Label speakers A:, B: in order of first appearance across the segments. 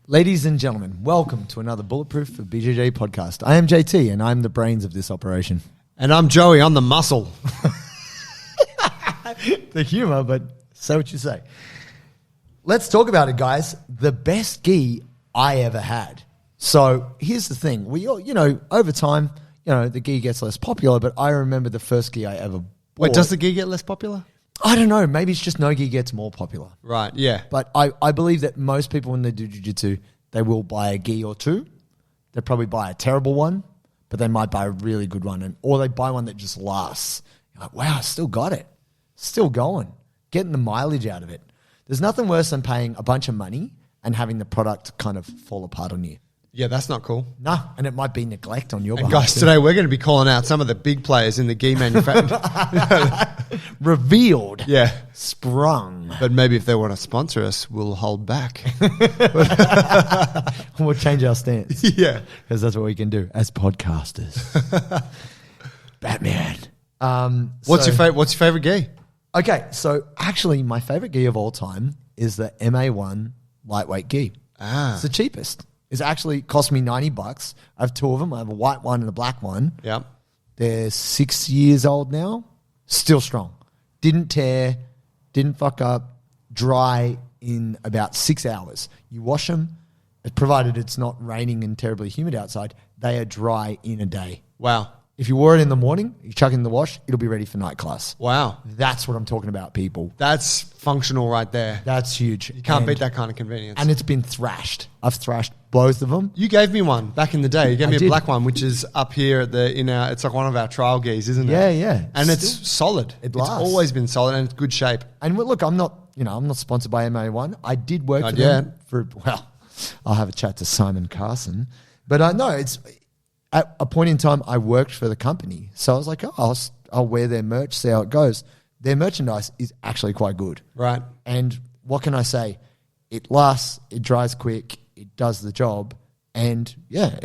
A: Ladies and gentlemen, welcome to another Bulletproof for BJJ podcast. I am JT and I'm the brains of this operation.
B: And I'm Joey, I'm the muscle.
A: The humor, but say what you say. Let's talk about it, guys. The best gi I ever had. So here's the thing. We all, over time, the gi gets less popular, but I remember the first gi I ever bought.
B: Wait, does the gi get less popular?
A: I don't know. Maybe it's just no gi gets more popular.
B: Right, yeah.
A: But I believe that most people, when they do jiu-jitsu, they will buy a gi or two. They probably buy a terrible one, but they might buy a really good one. Or they buy one that just lasts. You're like, wow, I still got it. Still going. Getting the mileage out of it. There's nothing worse than paying a bunch of money and having the product kind of fall apart on you.
B: Yeah, that's not cool.
A: No, and it might be neglect on your
B: And
A: behalf.
B: guys, today we're going to be calling out some of the big players in the gi manufacturing.
A: Revealed.
B: Yeah.
A: Sprung.
B: But maybe if they want to sponsor us, we'll hold back.
A: We'll change our stance.
B: Yeah.
A: Because that's what we can do as podcasters. Batman.
B: What's your favorite gi?
A: Okay, so actually my favorite gi of all time is the MA1 lightweight gi.
B: Ah.
A: It's the cheapest. It's actually cost me $90. I have two of them. I have a white one and a black one.
B: Yep.
A: They're 6 years old now. Still strong. Didn't tear. Didn't fuck up. Dry in about 6 hours. You wash them, provided it's not raining and terribly humid outside, they are dry in a day.
B: Wow.
A: If you wore it in the morning, you chuck it in the wash, it'll be ready for night class.
B: Wow.
A: That's what I'm talking about, people.
B: That's functional right there.
A: That's huge.
B: You can't beat that kind of convenience.
A: And it's been thrashed. I've thrashed both of them.
B: You gave me one back in the day. You gave me a
A: did.
B: black one, which is up here at it's like one of our trial gis, isn't it?
A: Yeah, yeah.
B: And it's solid.
A: It lasts.
B: It's always been solid and it's good shape.
A: And look, I'm not sponsored by MA1. I did work
B: Not
A: for them I'll have a chat to Simon Carson. But no, it's at a point in time I worked for the company. So I was like, I'll wear their merch, see how it goes. Their merchandise is actually quite good.
B: Right.
A: And what can I say? It lasts, it dries quick, it does the job. And yeah,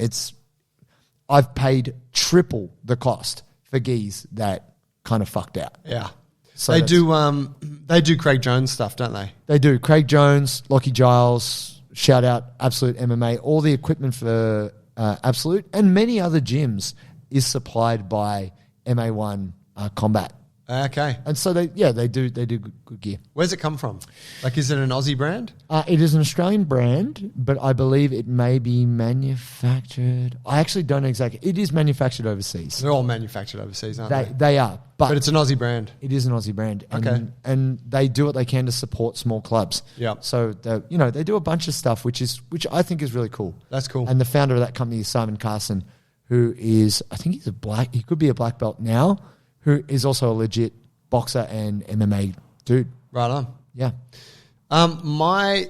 A: I've paid triple the cost for gis that kind of fucked out.
B: Yeah.
A: So
B: they do Craig Jones stuff, don't they?
A: They do. Craig Jones, Lockie Giles, shout out Absolute MMA. All the equipment for Absolute and many other gyms is supplied by MA1 Combat.
B: Okay.
A: And so they do good gear.
B: Where's it come from? Like, is it an Aussie brand?
A: It is an Australian brand, but I believe it may be manufactured. I actually don't know exactly. It is manufactured overseas.
B: They're all manufactured overseas, aren't they?
A: They are.
B: But it's an Aussie brand.
A: It is an Aussie brand. And,
B: Okay.
A: And they do what they can to support small clubs.
B: Yeah.
A: So they do a bunch of stuff, which I think is really cool.
B: That's cool.
A: And the founder of that company is Simon Carson, who is, I think he could be a black belt now, who is also a legit boxer and MMA dude.
B: Right on.
A: Yeah.
B: My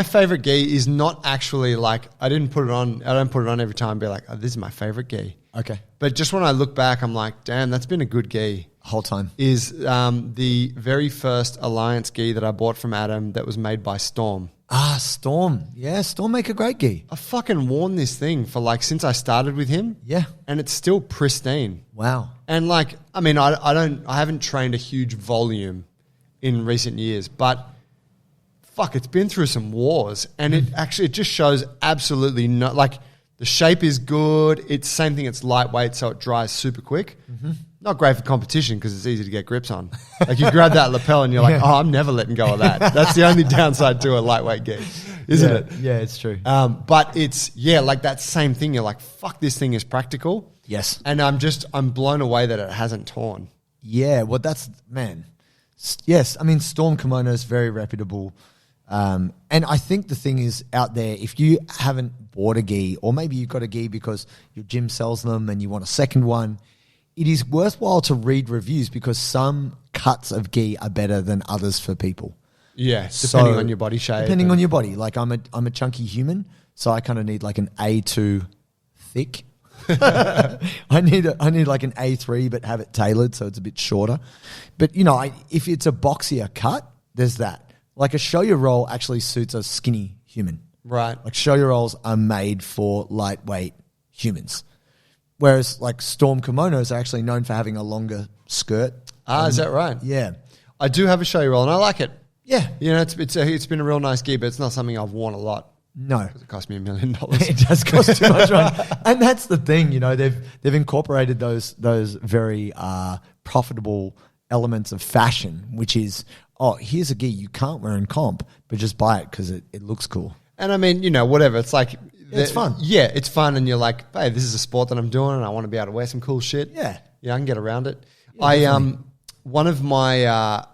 B: favorite gi is not actually like, I don't put it on every time and be like, oh, this is my favorite gi.
A: Okay.
B: But just when I look back, I'm like, damn, that's been a good gi.
A: Whole time.
B: Is the very first Alliance gi that I bought from Adam that was made by Storm.
A: Storm. Yeah, Storm make a great gi.
B: I've fucking worn this thing for since I started with him.
A: Yeah.
B: And it's still pristine.
A: Wow.
B: And I haven't trained a huge volume in recent years, but fuck, it's been through some wars and it just shows absolutely no, the shape is good. It's same thing. It's lightweight, so it dries super quick. Mm-hmm. Not great for competition because it's easy to get grips on. Like you grab that lapel and you're like, oh, I'm never letting go of that. That's the only downside to a lightweight gi, isn't it?
A: Yeah, it's true.
B: But it's, like that same thing. You're like, fuck, this thing is practical.
A: Yes.
B: And I'm blown away that it hasn't torn.
A: Yeah, well, yes. I mean, Storm Kimono is very reputable. And I think the thing is out there, if you haven't bought a gi, or maybe you've got a gi because your gym sells them and you want a second one, it is worthwhile to read reviews because some cuts of gi are better than others for people.
B: Yeah, depending on your body shape.
A: Depending on your body. Like I'm a chunky human, so I kind of need like an A2 thick. I need like an A3, but have it tailored so it's a bit shorter. But if it's a boxier cut, there's that. Like a shoyu roll actually suits a skinny human.
B: Right.
A: Like shoyu rolls are made for lightweight humans. Whereas like Storm kimonos are actually known for having a longer skirt.
B: Is that right?
A: Yeah.
B: I do have a shoyu roll and I like it.
A: Yeah.
B: It's been a real nice gi, but it's not something I've worn a lot.
A: No.
B: It cost me $1 million.
A: It does cost too much money. And that's the thing, you know, they've incorporated those very profitable elements of fashion, which is, oh, here's a gi you can't wear in comp, but just buy it because it looks cool.
B: And I mean, you know, whatever. It's like...
A: It's fun.
B: Yeah, it's fun. And you're like, hey, this is a sport that I'm doing and I want to be able to wear some cool shit.
A: Yeah.
B: Yeah, I can get around it.
A: Yeah,
B: One of my...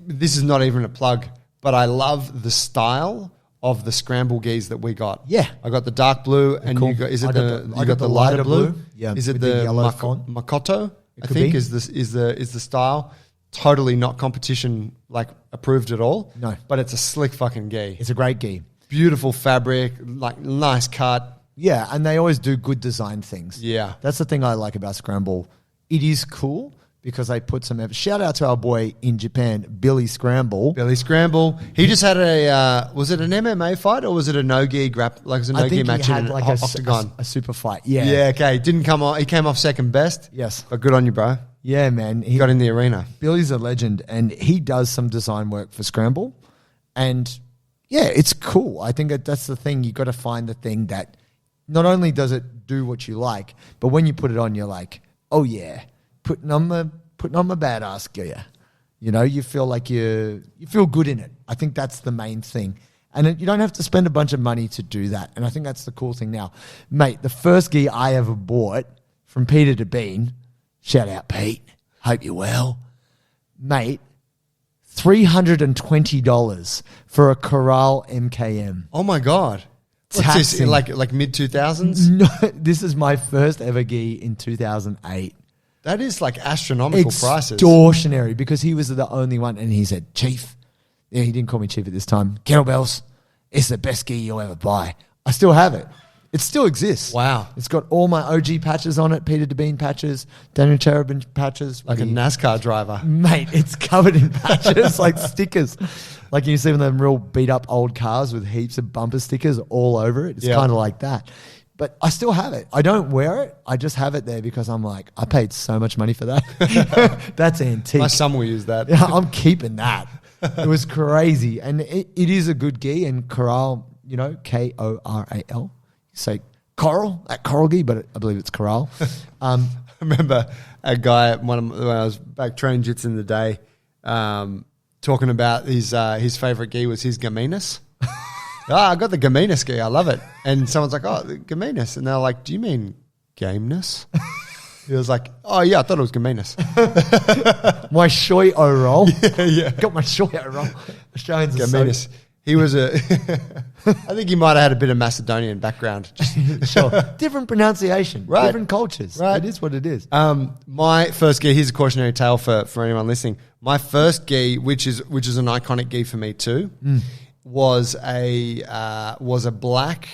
B: this is not even a plug, but I love the style of the scramble gis that we got.
A: Yeah.
B: I got the dark blue and
A: cool.
B: you got,
A: I got the lighter blue.
B: Yeah.
A: Yeah,
B: Is it
A: with
B: the
A: the yellow font?
B: Makoto? I
A: could
B: think
A: be.
B: is the style. Totally not competition like approved at all.
A: No.
B: But it's a slick fucking gi.
A: It's a great gi.
B: Beautiful fabric, like nice cut.
A: Yeah, and they always do good design things.
B: Yeah.
A: That's the thing I like about Scramble. It is cool because they put some effort. Shout out to our boy in Japan, Billy Scramble.
B: Billy Scramble. He just had a, was it an MMA fight or was it a no-gi like it was a
A: I
B: no-gi
A: think
B: match
A: he
B: in
A: had
B: an
A: like
B: octagon?
A: a super fight. Yeah.
B: Yeah, okay. He didn't come on. He came off second best.
A: Yes.
B: But good on you, bro.
A: Yeah, man.
B: He got in the arena.
A: Billy's a legend, and he does some design work for Scramble. And yeah, it's cool. I think that's the thing. You got to find the thing that not only does it do what you like, but when you put it on, you're like, oh yeah, putting on my badass gear. You know, you feel like you feel good in it. I think that's the main thing. And you don't have to spend a bunch of money to do that. And I think that's the cool thing now. Mate, the first gi I ever bought from Peter to Bean, shout out Pete, hope you're well. Mate, $320 for a Corral MKM.
B: Oh my God. What's this,
A: Taxing.
B: like mid-2000s?
A: No, this is my first ever gi in 2008.
B: That is like astronomical prices.
A: Extortionary, because he was the only one, and he said, Chief. Yeah, he didn't call me Chief at this time. Kettlebells, it's the best gi you'll ever buy. I still have it. It still exists.
B: Wow.
A: It's got all my OG patches on it, Peter DeBean patches, Daniel Cherubin patches.
B: Like a NASCAR driver.
A: Mate, it's covered in patches, like stickers. Like you see them real beat up old cars with heaps of bumper stickers all over it. It's kind of like that. But I still have it. I don't wear it. I just have it there because I'm like, I paid so much money for that. That's antique.
B: My son will use that.
A: Yeah, I'm keeping that. It was crazy. And it is a good gi. And Corral, you know, Koral. You say coral, that coral gi, but I believe it's Corral.
B: I remember a guy, when I was back training jits in the day, talking about his favorite gi was his Gaminas. I got the Gaminas gi. I love it. And someone's like, oh, the Gaminas. And they're like, do you mean gameness? He was like, oh, yeah, I thought it was Gaminas.
A: My shoy o roll.
B: Yeah.
A: Got my shoy o roll. Australians are so...
B: Gaminas. He was I think he might have had a bit of Macedonian background.
A: Sure. Different pronunciation.
B: Right.
A: Different cultures.
B: Right.
A: It is what it is.
B: My first gi, here's a cautionary tale for anyone listening. My first gi, which is an iconic gi for me too, was a black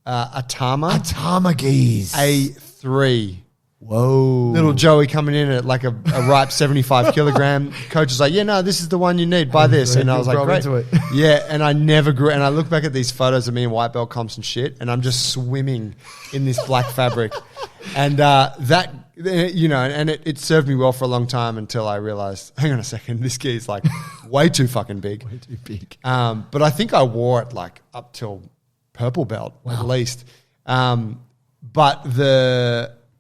B: Atama
A: Gis.
B: A3.
A: Whoa.
B: Little Joey coming in at like a ripe 75 kilogram. Coach is like, yeah, no, this is the one you need. Buy this. And I was like, great.
A: Into it.
B: Yeah, and I never grew. And I look back at these photos of me in white belt comps and shit, and I'm just swimming in this black fabric. And that, you know, and it served me well for a long time until I realized, hang on a second, this gi is like way too fucking big.
A: Way too big.
B: But I think I wore it like up till purple belt at least. But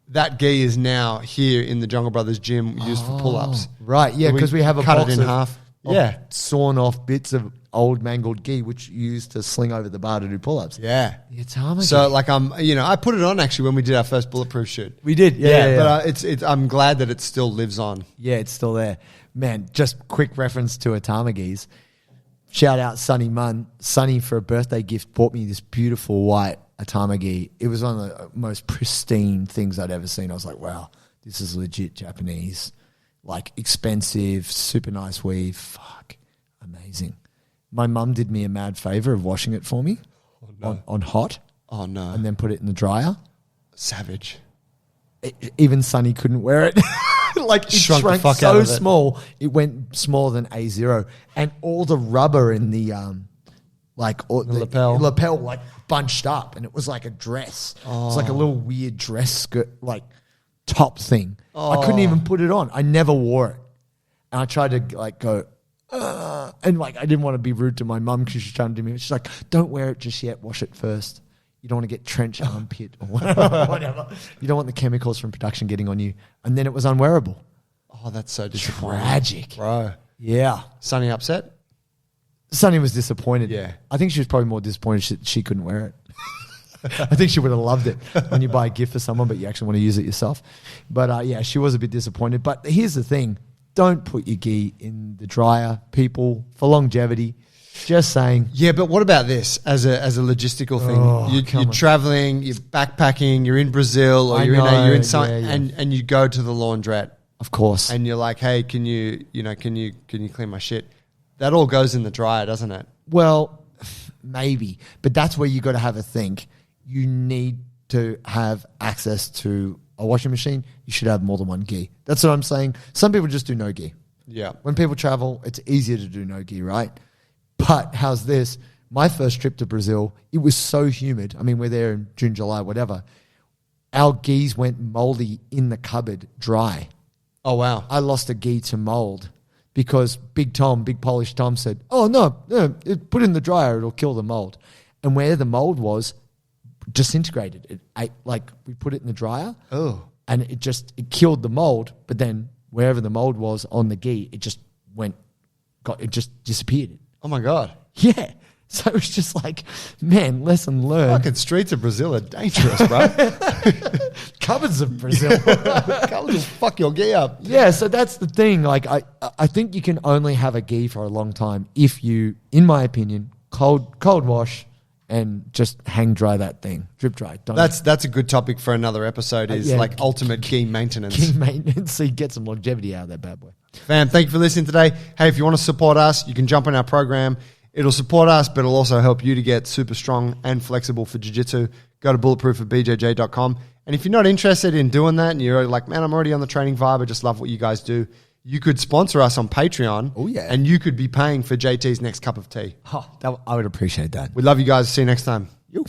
B: that gi is now here in the Jungle Brothers gym used for pull-ups.
A: Right, yeah, because we have a
B: cut
A: box
B: it in
A: of,
B: half.
A: of
B: Yeah.
A: sawn off bits of old mangled gi, which you used to sling over the bar to do pull-ups.
B: Yeah.
A: The Atama
B: So
A: gi.
B: like I put it on actually when we did our first Bulletproof shoot.
A: We did, yeah.
B: But I'm glad that it still lives on.
A: Yeah, it's still there. Man, just quick reference to Atama gis. Shout out Sonny Munn. Sonny, for a birthday gift, bought me this beautiful white Atama gi. It was one of the most pristine things I'd ever seen. I was like, wow, this is legit Japanese. Like, expensive, super nice weave. Fuck, amazing. My mum did me a mad favor of washing it for me on hot.
B: Oh no.
A: And then put it in the dryer.
B: Savage.
A: Even Sonny couldn't wear it. Like, it
B: Shrunk the
A: shrank
B: fuck
A: so
B: out of it.
A: small, it went smaller than A0. And all the rubber in the
B: lapel.
A: like bunched up, and it was like a dress. It was like a little weird dress skirt, like top thing. I couldn't even put it on. I never wore it. And I tried to like go, And like, I didn't want to be rude to my mum because she's trying to do me. She's like, don't wear it just yet. Wash it first. You don't want to get trench armpit or whatever. You don't want the chemicals from production getting on you. And then it was unwearable.
B: Oh, that's so disappointing.
A: Tragic.
B: Bro.
A: Yeah.
B: Sonny upset?
A: Sonny was disappointed.
B: Yeah.
A: I think she was probably more disappointed she couldn't wear it. I think she would have loved it when you buy a gift for someone, but you actually want to use it yourself. But yeah, she was a bit disappointed. But here's the thing. Don't put your gi in the dryer, people, for longevity. Just saying.
B: Yeah, but what about this as a logistical thing? You're traveling, you're backpacking, you're in Brazil, or you're in some, and you go to the laundrette.
A: Of course.
B: And you're like, hey, can you clean my shit? That all goes in the dryer, doesn't it?
A: Well, maybe. But that's where you got to have a think. You need to have access to a washing machine. You should have more than one gi. That's what I'm saying. Some people just do no gi.
B: Yeah.
A: When people travel, it's easier to do no gi, right? But how's this? My first trip to Brazil, it was so humid. I mean, we're there in June, July, whatever. Our gis went moldy in the cupboard, dry.
B: Oh, wow.
A: I lost a gi to mold because Big Polish Tom said, oh, no, put it in the dryer, it'll kill the mold. And where the mold was, disintegrated. It ate, like, we put it in the dryer.
B: Oh.
A: And it killed the mold, but then wherever the mold was on the gi, it just disappeared.
B: Oh, my God.
A: Yeah. So it was just like, man, lesson learned.
B: Fucking streets of Brazil are dangerous, bro.
A: Cupboards of Brazil.
B: Cupboards will fuck your gi up.
A: Yeah, so that's the thing. Like, I think you can only have a gi for a long time if you, in my opinion, cold wash and just hang dry that thing. Drip dry.
B: That's a good topic for another episode is like ultimate gi maintenance.
A: Gi maintenance, so you get some longevity out of that bad boy.
B: Fam, thank you for listening today. Hey, if you want to support us, you can jump on our program. It'll support us, but it'll also help you to get super strong and flexible for jiu-jitsu. Go to bulletproof4bjj.com. And if you're not interested in doing that and you're like, man, I'm already on the training vibe, I just love what you guys do, you could sponsor us on Patreon.
A: Oh, yeah.
B: And you could be paying for JT's next cup of tea.
A: I would appreciate that.
B: We love you guys. See you next time.
A: You.